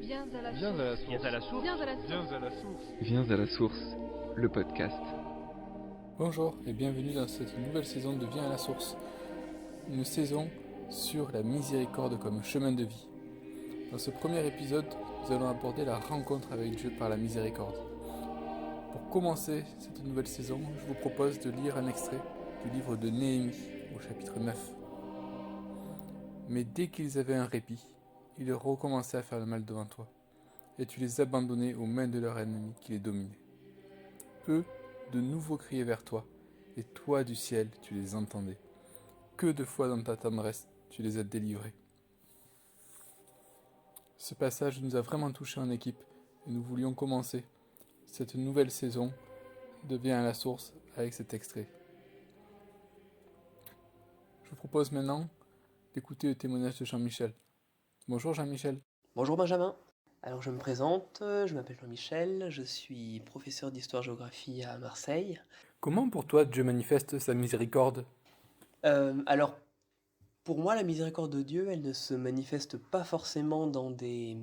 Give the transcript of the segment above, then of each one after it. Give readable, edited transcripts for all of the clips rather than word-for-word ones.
Viens à la Viens à la source. Viens à la source. Viens à la source. Viens à la source. Viens à la source, le podcast. Bonjour et bienvenue dans cette nouvelle saison de Viens à la source. Une saison sur la miséricorde comme chemin de vie. Dans ce premier épisode, nous allons aborder la rencontre avec Dieu par la miséricorde. Pour commencer cette nouvelle saison, je vous propose de lire un extrait du livre de Néhémie au chapitre 9. Mais dès qu'ils avaient un répit, ils recommençaient à faire le mal devant toi, et tu les abandonnais aux mains de leurs ennemis qui les dominaient. Eux, de nouveau criaient vers toi, et toi du ciel, tu les entendais. Que de fois dans ta tendresse, tu les as délivrés. Ce passage nous a vraiment touchés en équipe, et nous voulions commencer cette nouvelle saison de Viens à la source avec cet extrait. Je vous propose maintenant d'écouter le témoignage de Jean-Michel. Bonjour Jean-Michel. Bonjour Benjamin. Alors je me présente, je m'appelle Jean-Michel, je suis professeur d'histoire-géographie à Marseille. Comment pour toi Dieu manifeste sa miséricorde ? Alors pour moi la miséricorde de Dieu, elle ne se manifeste pas forcément dans des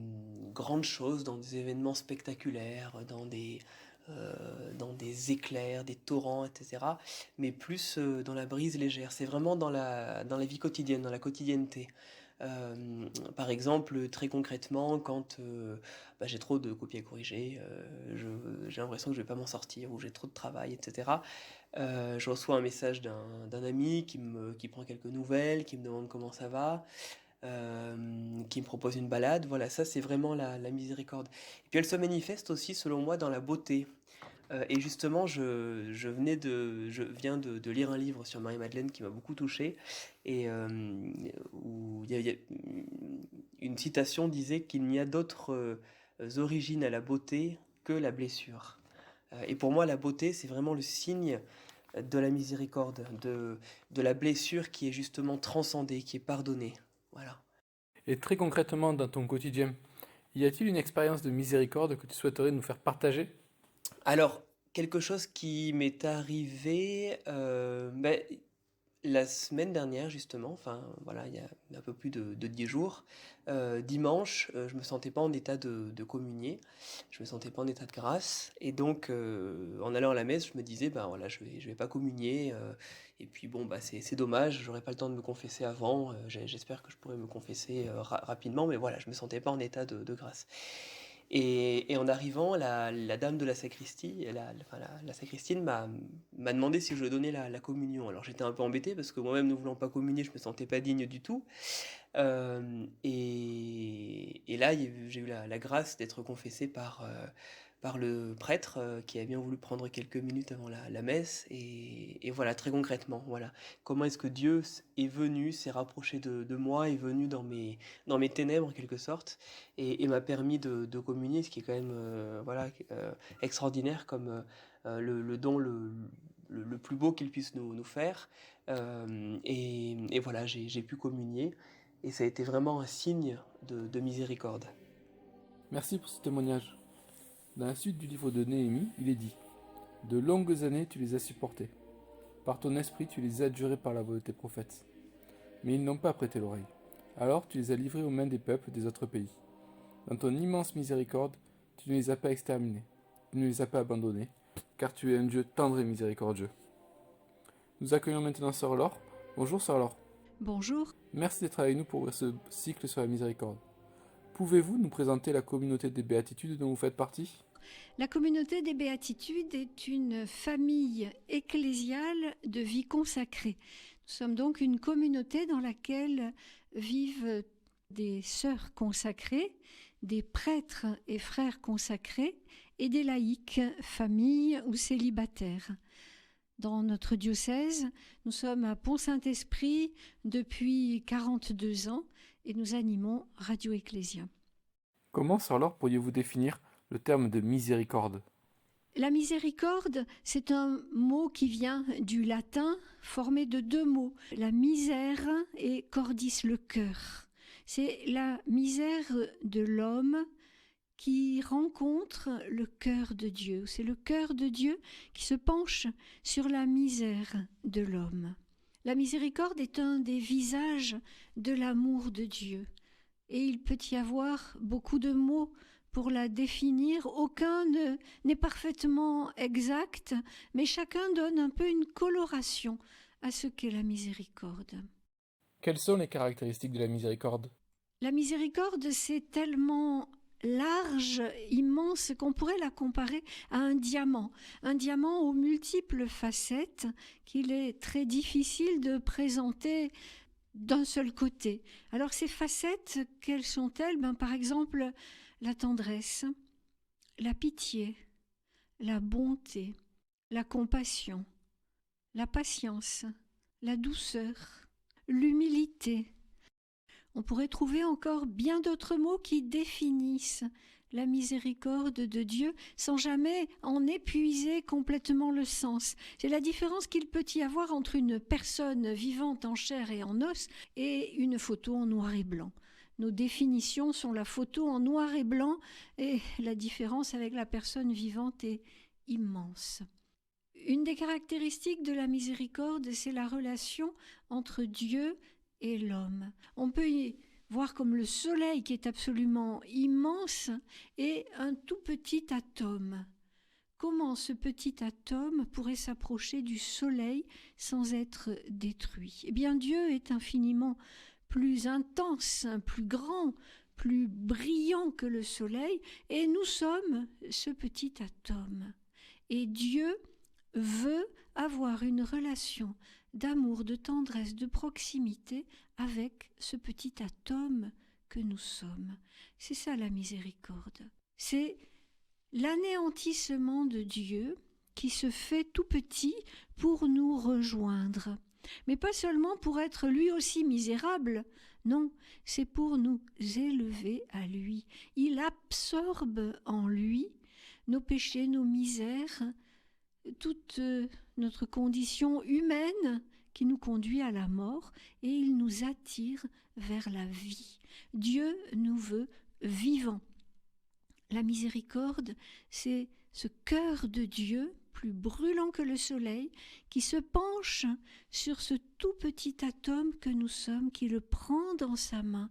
grandes choses, dans des événements spectaculaires, dans des éclairs, des torrents, etc. Mais plus dans la brise légère. C'est vraiment dans la vie quotidienne, dans la quotidienneté. Par exemple, très concrètement, quand j'ai trop de copies à corriger, j'ai l'impression que je vais pas m'en sortir, ou j'ai trop de travail, etc. Je reçois un message d'un ami qui prend quelques nouvelles, qui me demande comment ça va, qui me propose une balade. Voilà, ça c'est vraiment la miséricorde. Et puis elle se manifeste aussi, selon moi, dans la beauté. Et justement, je viens de lire un livre sur Marie-Madeleine qui m'a beaucoup touché, et où il y a une citation disait qu'il n'y a d'autres origines à la beauté que la blessure. Et pour moi, la beauté, c'est vraiment le signe de la miséricorde, de la blessure qui est justement transcendée, qui est pardonnée. Voilà. Et très concrètement dans ton quotidien, y a-t-il une expérience de miséricorde que tu souhaiterais nous faire partager ? Alors, quelque chose qui m'est arrivé la semaine dernière, justement, il y a un peu plus de 10 jours, dimanche, je me sentais pas en état de communier, je me sentais pas en état de grâce, et donc, en allant à la messe, je me disais, je vais pas communier, et puis c'est dommage, j'aurais pas le temps de me confesser avant, j'espère que je pourrais me confesser rapidement, mais voilà, je me sentais pas en état de grâce. Et en arrivant, la dame de la sacristie, la sacristienne m'a demandé si je donnais la communion. Alors j'étais un peu embêté parce que moi-même ne voulant pas communier, je me sentais pas digne du tout. Et là, j'ai eu la grâce d'être confessé par le prêtre qui a bien voulu prendre quelques minutes avant la messe. Et voilà, très concrètement, voilà. Comment est-ce que Dieu est venu, s'est rapproché de moi, est venu dans mes ténèbres en quelque sorte, et m'a permis de communier, ce qui est quand même extraordinaire comme le don le plus beau qu'il puisse nous faire. Et voilà, j'ai pu communier. Et ça a été vraiment un signe de miséricorde. Merci pour ce témoignage. Dans la suite du livre de Néhémie, il est dit « De longues années tu les as supportés. Par ton esprit tu les as durés par la voix de tes prophètes. Mais ils n'ont pas prêté l'oreille. Alors tu les as livrés aux mains des peuples des autres pays. Dans ton immense miséricorde, tu ne les as pas exterminés. Tu ne les as pas abandonnés, car tu es un Dieu tendre et miséricordieux. » Nous accueillons maintenant Sœur Laure. Bonjour Sœur Laure. Bonjour. Merci d'être avec nous pour ce cycle sur la miséricorde. Pouvez-vous nous présenter la communauté des béatitudes dont vous faites partie ? La communauté des béatitudes est une famille ecclésiale de vie consacrée. Nous sommes donc une communauté dans laquelle vivent des sœurs consacrées, des prêtres et frères consacrés et des laïcs, familles ou célibataires. Dans notre diocèse, nous sommes à Pont-Saint-Esprit depuis 42 ans et nous animons Radio Ecclésia. Comment, Sœur Laure, pourriez-vous définir le terme de miséricorde ? La miséricorde, c'est un mot qui vient du latin, formé de deux mots, la misère et cordis, le cœur. C'est la misère de l'homme qui rencontre le cœur de Dieu. C'est le cœur de Dieu qui se penche sur la misère de l'homme. La miséricorde est un des visages de l'amour de Dieu. et il peut y avoir beaucoup de mots pour la définir. Aucun n'est parfaitement exact, mais chacun donne un peu une coloration à ce qu'est la miséricorde. Quelles sont les caractéristiques de la miséricorde? La miséricorde, c'est tellement large, immense, qu'on pourrait la comparer à un diamant aux multiples facettes qu'il est très difficile de présenter d'un seul côté. Alors ces facettes, quelles sont-elles? Par exemple, la tendresse, la pitié, la bonté, la compassion, la patience, la douceur, l'humilité. On pourrait trouver encore bien d'autres mots qui définissent la miséricorde de Dieu sans jamais en épuiser complètement le sens. C'est la différence qu'il peut y avoir entre une personne vivante en chair et en os et une photo en noir et blanc. Nos définitions sont la photo en noir et blanc et la différence avec la personne vivante est immense. Une des caractéristiques de la miséricorde, c'est la relation entre Dieu et l'homme. On peut y voir comme le soleil qui est absolument immense et un tout petit atome. Comment ce petit atome pourrait s'approcher du soleil sans être détruit? Eh bien, Dieu est infiniment plus intense, plus grand, plus brillant que le soleil, et nous sommes ce petit atome. Et Dieu veut avoir une relation d'amour, de tendresse, de proximité avec ce petit atome que nous sommes. C'est ça la miséricorde. C'est l'anéantissement de Dieu qui se fait tout petit pour nous rejoindre. Mais pas seulement pour être lui aussi misérable, non, c'est pour nous élever à lui. Il absorbe en lui nos péchés, nos misères, toute notre condition humaine qui nous conduit à la mort, et il nous attire vers la vie. Dieu nous veut vivants. La miséricorde, c'est ce cœur de Dieu, plus brûlant que le soleil, qui se penche sur ce tout petit atome que nous sommes, qui le prend dans sa main,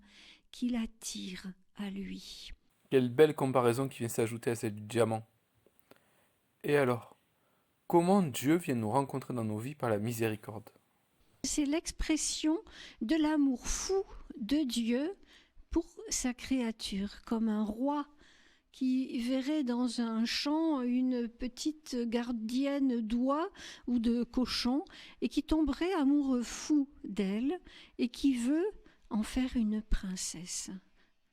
qui l'attire à lui. Quelle belle comparaison qui vient s'ajouter à celle du diamant. Et alors, comment Dieu vient nous rencontrer dans nos vies par la miséricorde? C'est l'expression de l'amour fou de Dieu pour sa créature, comme un roi qui verrait dans un champ une petite gardienne d'oies ou de cochons et qui tomberait amoureux fou d'elle et qui veut en faire une princesse.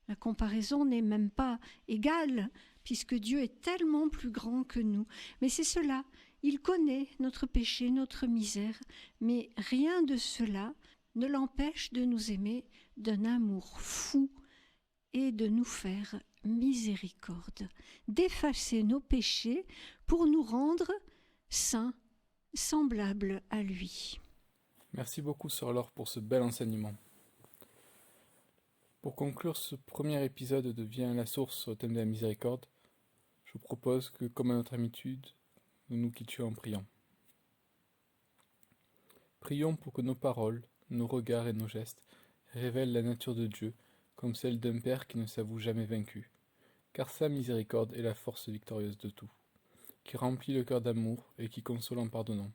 La comparaison n'est même pas égale, puisque Dieu est tellement plus grand que nous. Mais c'est cela, il connaît notre péché, notre misère, mais rien de cela ne l'empêche de nous aimer d'un amour fou et de nous faire miséricorde, d'effacer nos péchés pour nous rendre saints, semblables à lui. Merci beaucoup, Sœur Laure, pour ce bel enseignement. Pour conclure ce premier épisode de Viens à la source au thème de la miséricorde, je vous propose que, comme à notre habitude, nous nous quittions en priant. Prions pour que nos paroles, nos regards et nos gestes révèlent la nature de Dieu comme celle d'un Père qui ne s'avoue jamais vaincu, car sa miséricorde est la force victorieuse de tout, qui remplit le cœur d'amour et qui console en pardonnant.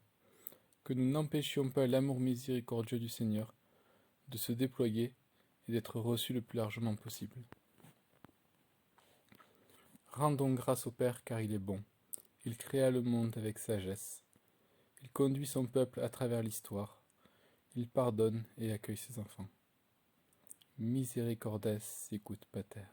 Que nous n'empêchions pas l'amour miséricordieux du Seigneur de se déployer et d'être reçu le plus largement possible. Rendons grâce au Père car il est bon. Il créa le monde avec sagesse. Il conduit son peuple à travers l'histoire. Il pardonne et accueille ses enfants. Misericordes sicut Pater.